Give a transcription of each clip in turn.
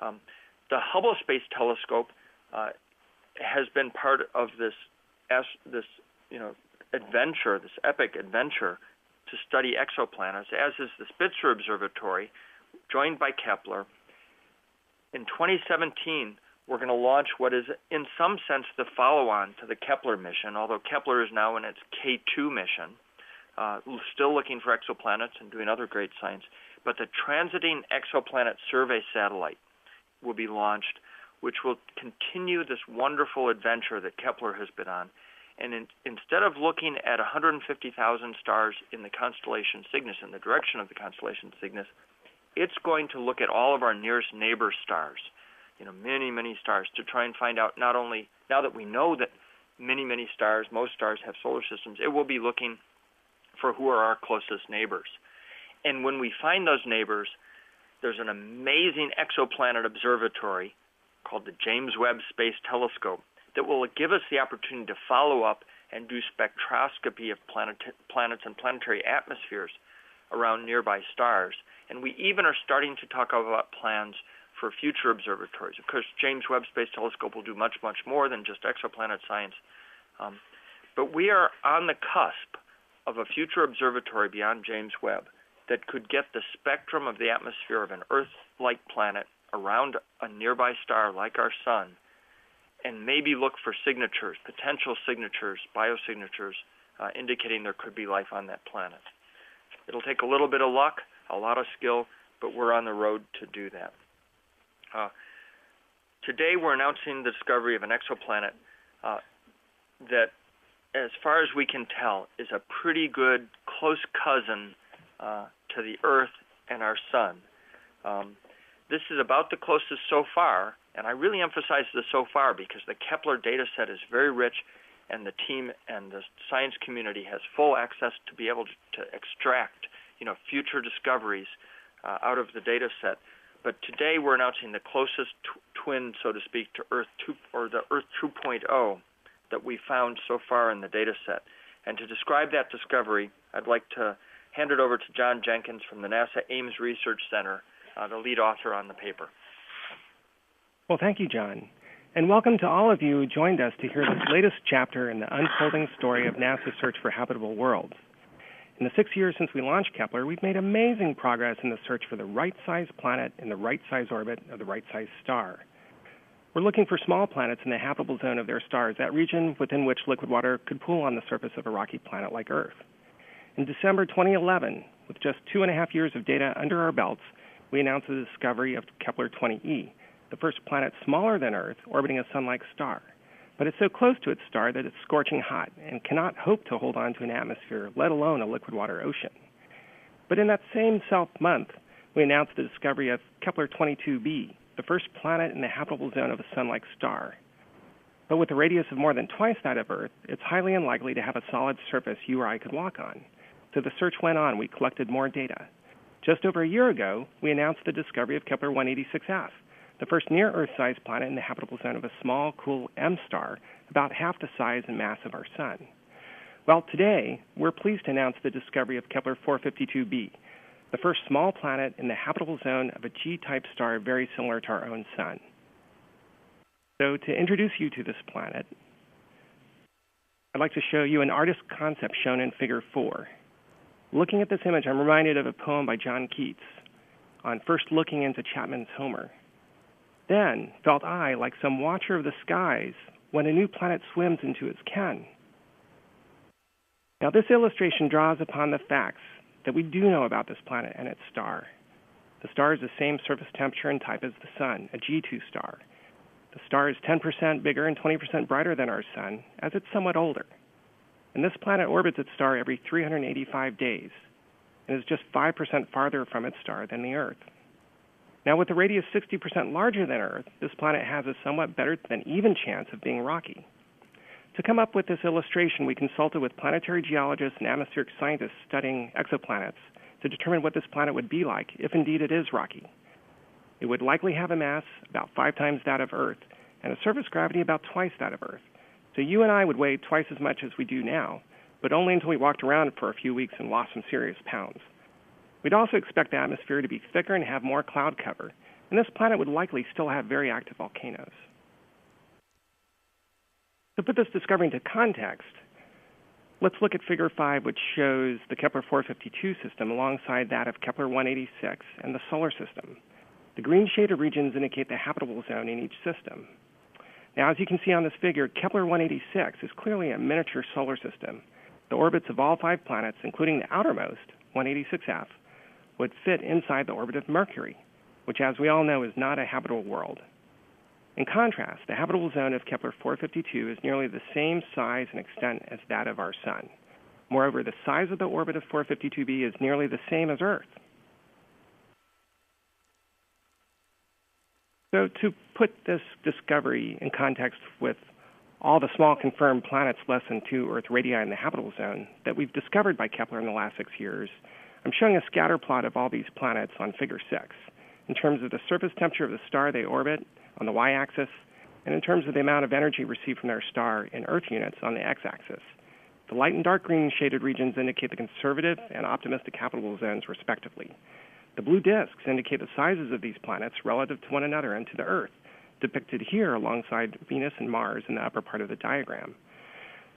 The Hubble Space Telescope has been part of this adventure, this epic adventure to study exoplanets, as is the Spitzer Observatory, joined by Kepler. In 2017, we're going to launch what is, in some sense, the follow-on to the Kepler mission, although Kepler is now in its K2 mission, still looking for exoplanets and doing other great science. But the Transiting Exoplanet Survey Satellite will be launched, which will continue this wonderful adventure that Kepler has been on. And instead of looking at 150,000 stars in the constellation Cygnus, in the direction of the constellation Cygnus, it's going to look at all of our nearest neighbor stars, many, many stars, to try and find out not only, now that we know that many stars, most stars have solar systems, it will be looking for who are our closest neighbors. And when we find those neighbors, there's an amazing exoplanet observatory called the James Webb Space Telescope that will give us the opportunity to follow up and do spectroscopy of planets and planetary atmospheres around nearby stars. And we even are starting to talk about plans for future observatories. Of course, James Webb Space Telescope will do much, much more than just exoplanet science. But we are on the cusp of a future observatory beyond James Webb that could get the spectrum of the atmosphere of an Earth-like planet around a nearby star like our sun, and maybe look for signatures, potential signatures, biosignatures, indicating there could be life on that planet. It'll take a little bit of luck, a lot of skill, but we're on the road to do that. Today we're announcing the discovery of an exoplanet that, as far as we can tell, is a pretty good close cousin to the Earth and our sun. This is about the closest so far, and I really emphasize the so far because the Kepler data set is very rich, and the team and the science community has full access to be able to extract future discoveries out of the data set. But today we're announcing the closest twin, so to speak, to Earth 2, or the Earth 2.0 that we found so far in the data set. And to describe that discovery, I'd like to hand it over to John Jenkins from the NASA Ames Research Center, the lead author on the paper. Well, thank you, John. And welcome to all of you who joined us to hear this latest chapter in the unfolding story of NASA's search for habitable worlds. In the 6 years since we launched Kepler, we've made amazing progress in the search for the right-sized planet in the right-sized orbit of the right-sized star. We're looking for small planets in the habitable zone of their stars, that region within which liquid water could pool on the surface of a rocky planet like Earth. In December 2011, with just 2.5 years of data under our belts, we announced the discovery of Kepler 20e, the first planet smaller than Earth orbiting a sun-like star. But it's so close to its star that it's scorching hot and cannot hope to hold on to an atmosphere, let alone a liquid water ocean. But in that same month, we announced the discovery of Kepler 22b, the first planet in the habitable zone of a sun-like star. But with a radius of more than twice that of Earth, it's highly unlikely to have a solid surface you or I could walk on. So the search went on. We collected more data. Just over a year ago, we announced the discovery of Kepler 186f, the first near-Earth-sized planet in the habitable zone of a small, cool M star, about half the size and mass of our sun. Well, today, we're pleased to announce the discovery of Kepler 452b, the first small planet in the habitable zone of a G-type star very similar to our own sun. So to introduce you to this planet, I'd like to show you an artist's concept shown in Figure 4. Looking at this image, I'm reminded of a poem by John Keats on first looking into Chapman's Homer. Then felt I like some watcher of the skies when a new planet swims into its ken. Now, this illustration draws upon the facts that we do know about this planet and its star. The star is the same surface temperature and type as the sun, a G2 star. The star is 10% bigger and 20% brighter than our sun, as it's somewhat older. And this planet orbits its star every 385 days and is just 5% farther from its star than the Earth. Now, with a radius 60% larger than Earth, this planet has a somewhat better than even chance of being rocky. To come up with this illustration, we consulted with planetary geologists and atmospheric scientists studying exoplanets to determine what this planet would be like if indeed it is rocky. It would likely have a mass about 5 times that of Earth and a surface gravity about twice that of Earth. So you and I would weigh twice as much as we do now, but only until we walked around for a few weeks and lost some serious pounds. We'd also expect the atmosphere to be thicker and have more cloud cover, and this planet would likely still have very active volcanoes. To put this discovery into context, let's look at Figure 5, which shows the Kepler 452 system alongside that of Kepler 186 and the solar system. The green shaded regions indicate the habitable zone in each system. Now, as you can see on this figure, Kepler 186 is clearly a miniature solar system. The orbits of all 5 planets, including the outermost, 186F, would fit inside the orbit of Mercury, which, as we all know, is not a habitable world. In contrast, the habitable zone of Kepler 452 is nearly the same size and extent as that of our Sun. Moreover, the size of the orbit of 452b is nearly the same as Earth. So to put this discovery in context with all the small confirmed planets less than 2 Earth radii in the habitable zone that we've discovered by Kepler in the last 6 years, I'm showing a scatter plot of all these planets on Figure 6 in terms of the surface temperature of the star they orbit on the y-axis, and in terms of the amount of energy received from their star in Earth units on the x-axis. The light and dark green shaded regions indicate the conservative and optimistic habitable zones, respectively. The blue disks indicate the sizes of these planets relative to one another and to the Earth, depicted here alongside Venus and Mars in the upper part of the diagram.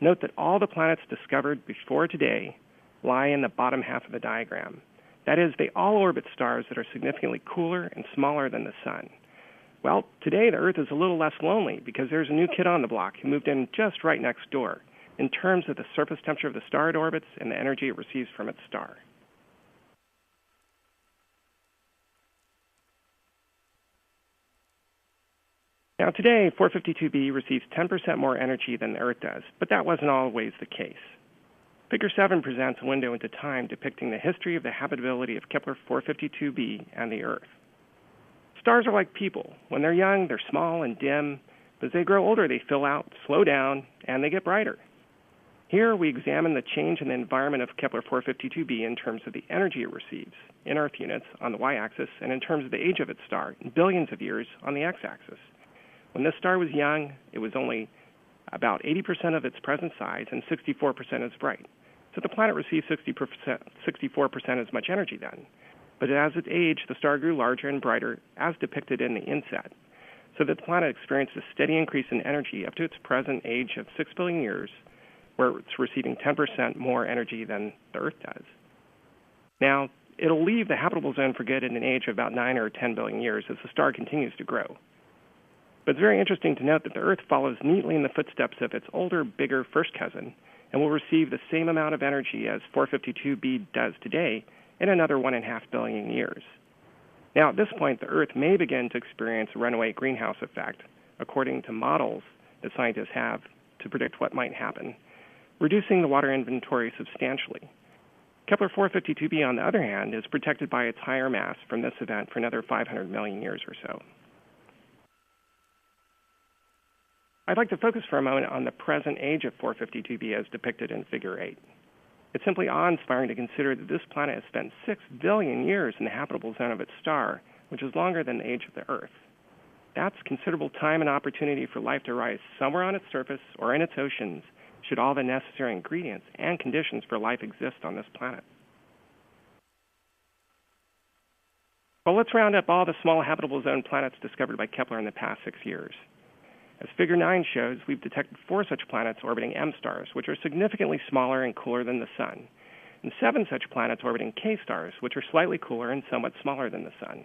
Note that all the planets discovered before today lie in the bottom half of the diagram. That is, they all orbit stars that are significantly cooler and smaller than the Sun. Well, today the Earth is a little less lonely because there's a new kid on the block who moved in just right next door in terms of the surface temperature of the star it orbits and the energy it receives from its star. Now today, 452b receives 10% more energy than the Earth does, but that wasn't always the case. Figure 7 presents a window into time depicting the history of the habitability of Kepler 452b and the Earth. Stars are like people. When they're young, they're small and dim, but as they grow older, they fill out, slow down, and they get brighter. Here, we examine the change in the environment of Kepler 452b in terms of the energy it receives in Earth units on the y-axis and in terms of the age of its star in billions of years on the x-axis. When this star was young, it was only about 80% of its present size and 64% as bright. So the planet received 64% as much energy then. But as it aged, the star grew larger and brighter, as depicted in the inset, so that the planet experienced a steady increase in energy up to its present age of 6 billion years, where it's receiving 10% more energy than the Earth does. Now, it'll leave the habitable zone for good at an age of about 9 or 10 billion years as the star continues to grow. But it's very interesting to note that the Earth follows neatly in the footsteps of its older, bigger first cousin and will receive the same amount of energy as 452b does today in another 1.5 billion years. Now, at this point, the Earth may begin to experience a runaway greenhouse effect, according to models that scientists have to predict what might happen, reducing the water inventory substantially. Kepler 452b, on the other hand, is protected by its higher mass from this event for another 500 million years or so. I'd like to focus for a moment on the present age of 452b as depicted in Figure 8. It's simply awe-inspiring to consider that this planet has spent 6 billion years in the habitable zone of its star, which is longer than the age of the Earth. That's considerable time and opportunity for life to rise somewhere on its surface or in its oceans, should all the necessary ingredients and conditions for life exist on this planet. Well, let's round up all the small habitable zone planets discovered by Kepler in the past 6 years. As Figure 9 shows, we've detected 4 such planets orbiting M-stars, which are significantly smaller and cooler than the Sun, and 7 such planets orbiting K-stars, which are slightly cooler and somewhat smaller than the Sun.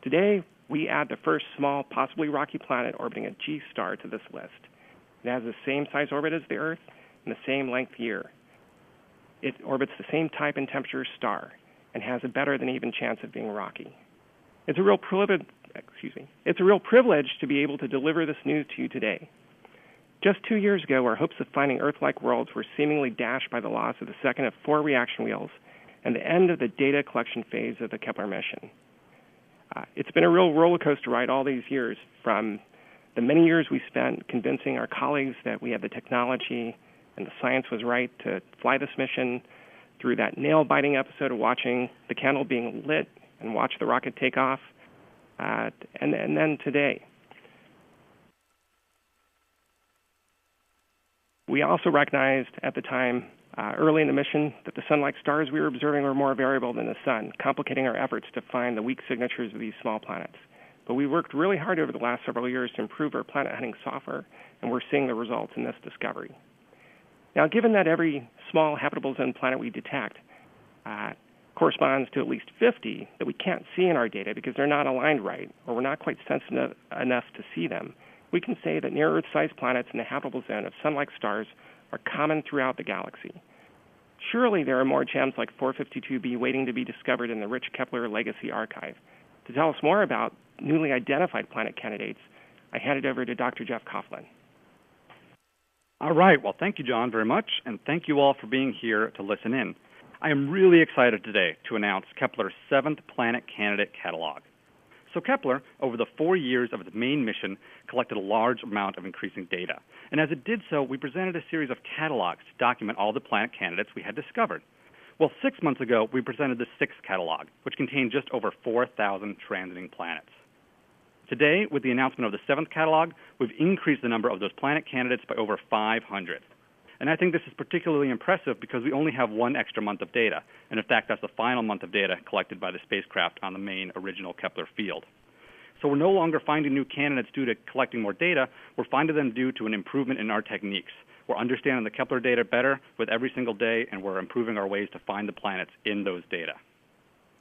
Today, we add the first small, possibly rocky planet orbiting a G-star to this list. It has the same size orbit as the Earth and the same length year. It orbits the same type and temperature star and has a better than even chance of being rocky. It's a real privilege to be able to deliver this news to you today. Just 2 years ago, our hopes of finding Earth-like worlds were seemingly dashed by the loss of the second of 4 reaction wheels and the end of the data collection phase of the Kepler mission. It's been a real roller coaster ride all these years, from the many years we spent convincing our colleagues that we had the technology and the science was right to fly this mission, through that nail-biting episode of watching the candle being lit and watch the rocket take off, and then today. We also recognized at the time, early in the mission, that the Sun-like stars we were observing were more variable than the Sun, complicating our efforts to find the weak signatures of these small planets. but we worked really hard over the last several years to improve our planet hunting software, and we're seeing the results in this discovery. Now, given that every small habitable zone planet we detect corresponds to at least 50 that we can't see in our data because they're not aligned right, or we're not quite sensitive enough to see them, we can say that near-Earth-sized planets in the habitable zone of sun-like stars are common throughout the galaxy. Surely there are more gems like 452b waiting to be discovered in the rich Kepler legacy archive. To tell us more about newly identified planet candidates, I hand it over to Dr. Jeff Coughlin. All right. Well, thank you, John, very much, and thank you all for being here to listen in. I am really excited today to announce Kepler's 7th Planet Candidate Catalog. So Kepler, over the 4 years of its main mission, collected a large amount of increasing data. And as it did so, we presented a series of catalogs to document all the planet candidates we had discovered. Well, 6 months ago, we presented the 6th catalog, which contained just over 4,000 transiting planets. Today, with the announcement of the 7th catalog, we've increased the number of those planet candidates by over 500. And I think this is particularly impressive because we only have 1 extra month of data. And in fact, that's the final month of data collected by the spacecraft on the main original Kepler field. So we're no longer finding new candidates due to collecting more data. We're finding them due to an improvement in our techniques. We're understanding the Kepler data better with every single day, and we're improving our ways to find the planets in those data.